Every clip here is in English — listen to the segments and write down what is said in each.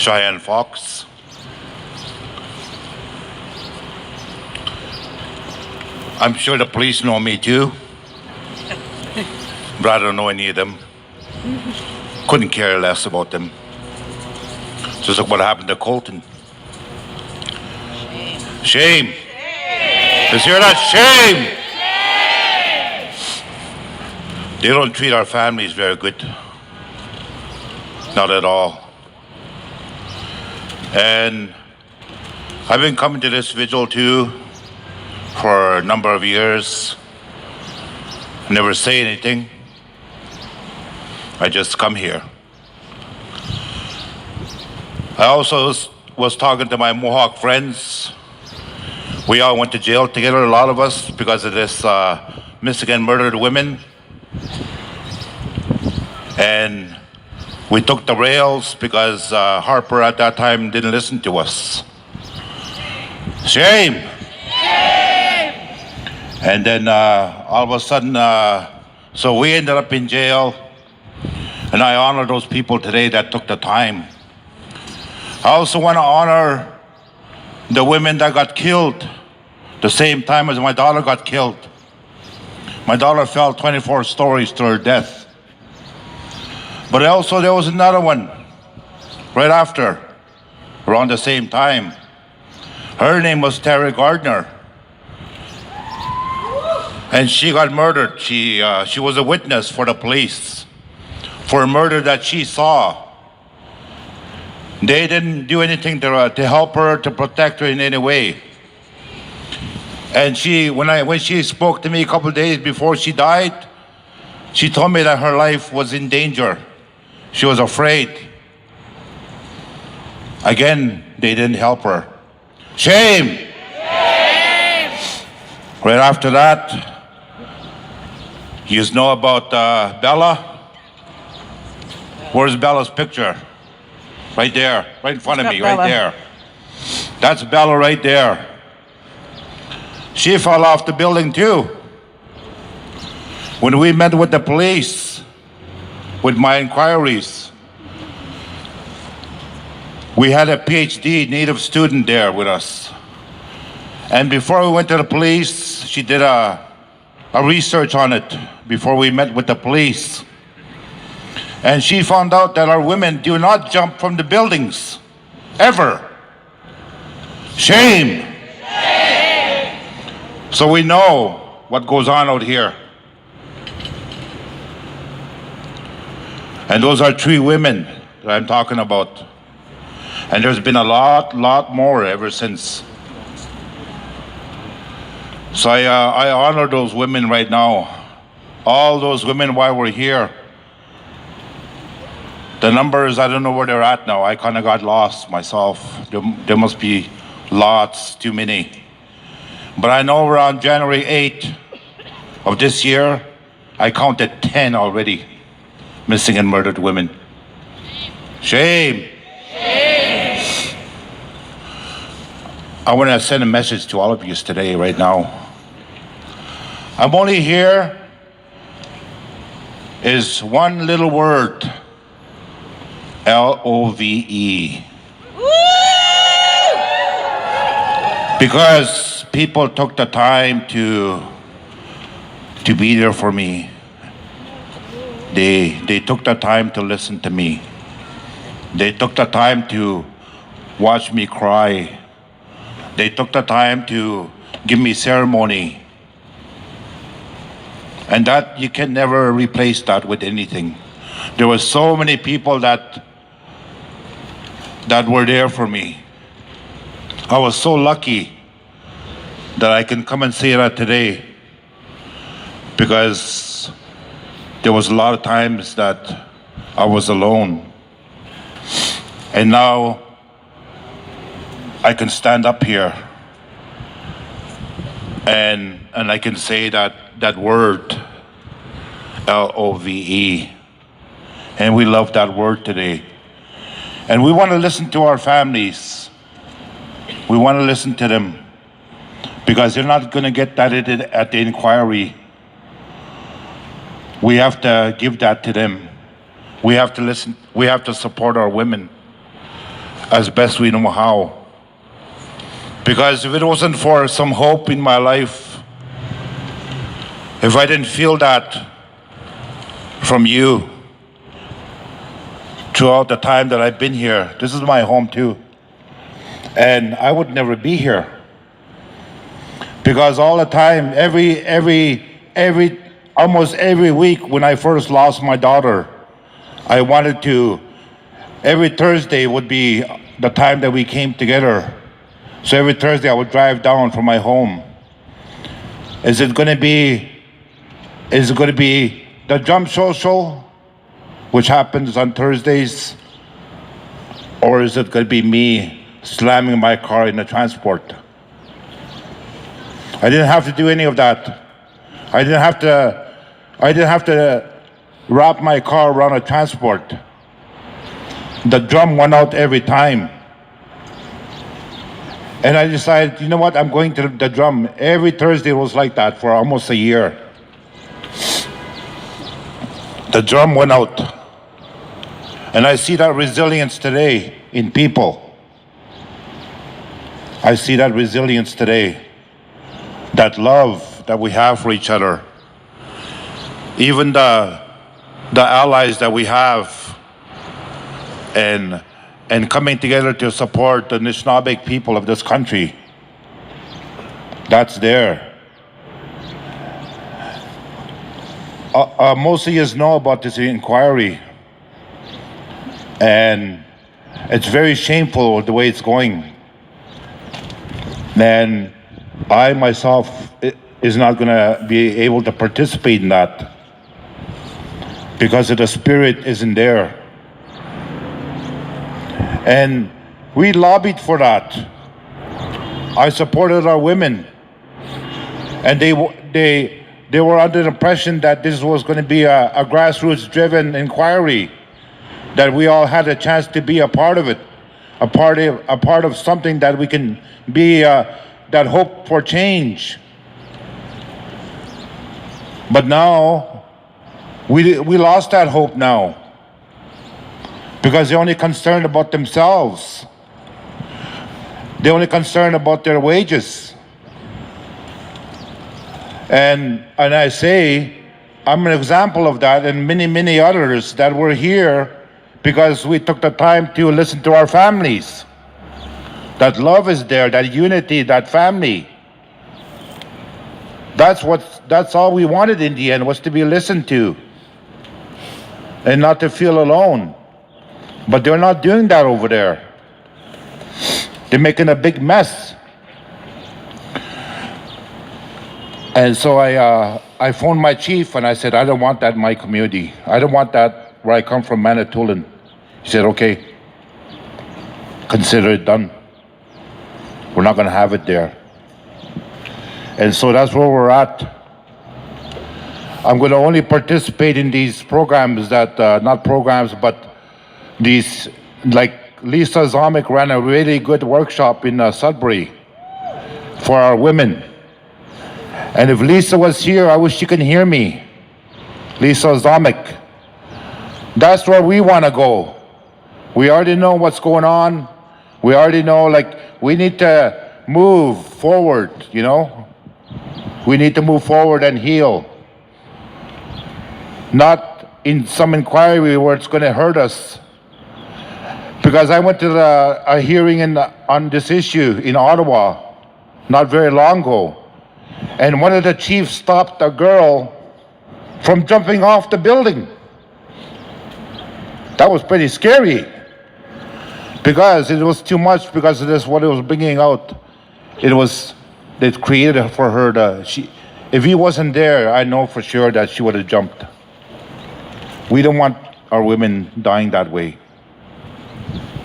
Cheyenne Fox. I'm sure the police know me too, but I don't know any of them. Couldn't care less about them. Just like what happened to Colton. Shame. Let's hear that. Shame. They don't treat our families very good. Not at all. And I've been coming to this vigil too for a number of years. Never say anything. I just come here. I also was talking to my Mohawk friends. We all went to jail together, a lot of us, because of this Michigan murdered women. And we took the rails because Harper at that time didn't listen to us. Shame. Shame. And then all of a sudden, so we ended up in jail. And I honor those people today that took the time. I also want to honor the women that got killed the same time as my daughter got killed. My daughter fell 24 stories to her death. But also there was another one right after, around the same time. Her name was Terry Gardner. And she got murdered. She was a witness for the police for a murder that she saw. They didn't do anything to help her, to protect her in any way. And when she spoke to me a couple of days before she died, she told me that her life was in danger. She was afraid. Again, they didn't help her. Shame! Shame! Right after that, you know about Bella? Where's Bella's picture? Right there, right in front of me, Bella. Right there. That's Bella right there. She fell off the building too. When we met with the police, with my inquiries, we had a PhD Native student there with us. And before we went to the police, she did a research on it before we met with the police. And she found out that our women do not jump from the buildings, ever. Shame. Shame. So we know what goes on out here. And those are 3 women that I'm talking about. And there's been a lot more ever since. So I honor those women right now. All those women while we're here. The numbers, I don't know where they're at now. I kind of got lost myself. There must be lots, too many. But I know around January 8th of this year, I counted 10 already missing and murdered women. Shame. Shame. I want to send a message to all of you today, right now. I'm only here is one little word. LOVE. Because people took the time to be there for me. They took the time to listen to me. They took the time to watch me cry. They took the time to give me ceremony. And that you can never replace that with anything. There were so many people that were there for me. I was so lucky that I can come and say that today, because there was a lot of times that I was alone. And now I can stand up here and I can say that word, LOVE. And we love that word today. And we want to listen to our families. We want to listen to them, because they're not going to get that at the inquiry. We have to give that to them. We have to listen. We have to support our women. as best we know how. Because if it wasn't for some hope in my life, if I didn't feel that from you throughout the time that I've been here, this is my home too, and I would never be here. Because all the time, almost every week when I first lost my daughter, I wanted to, every Thursday would be the time that we came together. So every Thursday I would drive down from my home. Is it going to be the drum social, which happens on Thursdays? Or is it going to be me slamming my car in the transport? I didn't have to do any of that. I didn't have to wrap my car around a transport. The drum went out every time. And I decided, you know what, I'm going to the drum. Every Thursday it was like that for almost a year. The drum went out. And I see that resilience today in people. I see that resilience today. That love that we have for each other. Even the allies that we have, and coming together to support the Anishinaabe people of this country. That's there. Most of you know about this inquiry, and it's very shameful the way it's going. And I myself is not going to be able to participate in that because the spirit isn't there. And we lobbied for that. I supported our women, and they were under the impression that this was going to be a grassroots-driven inquiry, that we all had a chance to be a part of it, a part of something that we can be that hope for change. But now we lost that hope now. Because they're only concerned about themselves. They're only concerned about their wages. And I say, I'm an example of that, and many, many others that were here because we took the time to listen to our families. That love is there, that unity, that family. That's all we wanted in the end, was to be listened to and not to feel alone. But they're not doing that over there. They're making a big mess. And so I phoned my chief and I said, I don't want that in my community. I don't want that where I come from, Manitoulin. He said, okay, consider it done. We're not going to have it there. And so that's where we're at. I'm going to only participate in these programs that, not programs, but these, like Lisa Zomick ran a really good workshop in Sudbury for our women. And if Lisa was here, I wish she could hear me. Lisa Zomick. That's where we want to go. We already know what's going on. We already know, like, we need to move forward, you know? We need to move forward and heal. Not in some inquiry where it's going to hurt us. Because I went to a hearing on this issue in Ottawa not very long ago. And one of the chiefs stopped a girl from jumping off the building. That was pretty scary. Because it was too much, because of this, what it was bringing out. It created for her if he wasn't there, I know for sure that she would have jumped. We don't want our women dying that way.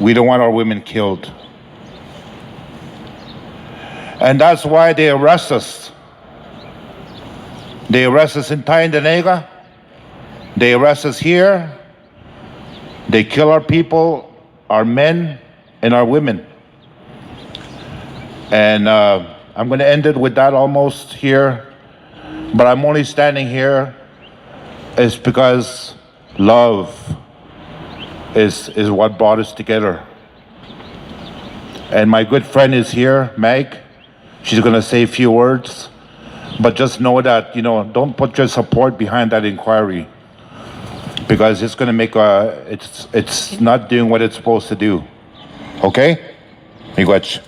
We don't want our women killed. And that's why they arrest us. They arrest us in Tyendinaga. They arrest us here. They kill our people, our men, and our women. And I'm going to end it with that almost here. But I'm only standing here is because love is what brought us together. And my good friend is here, Meg. She's going to say a few words. But just know that, don't put your support behind that inquiry, because it's going to make it's not doing what it's supposed to do. Okay? Miigwech.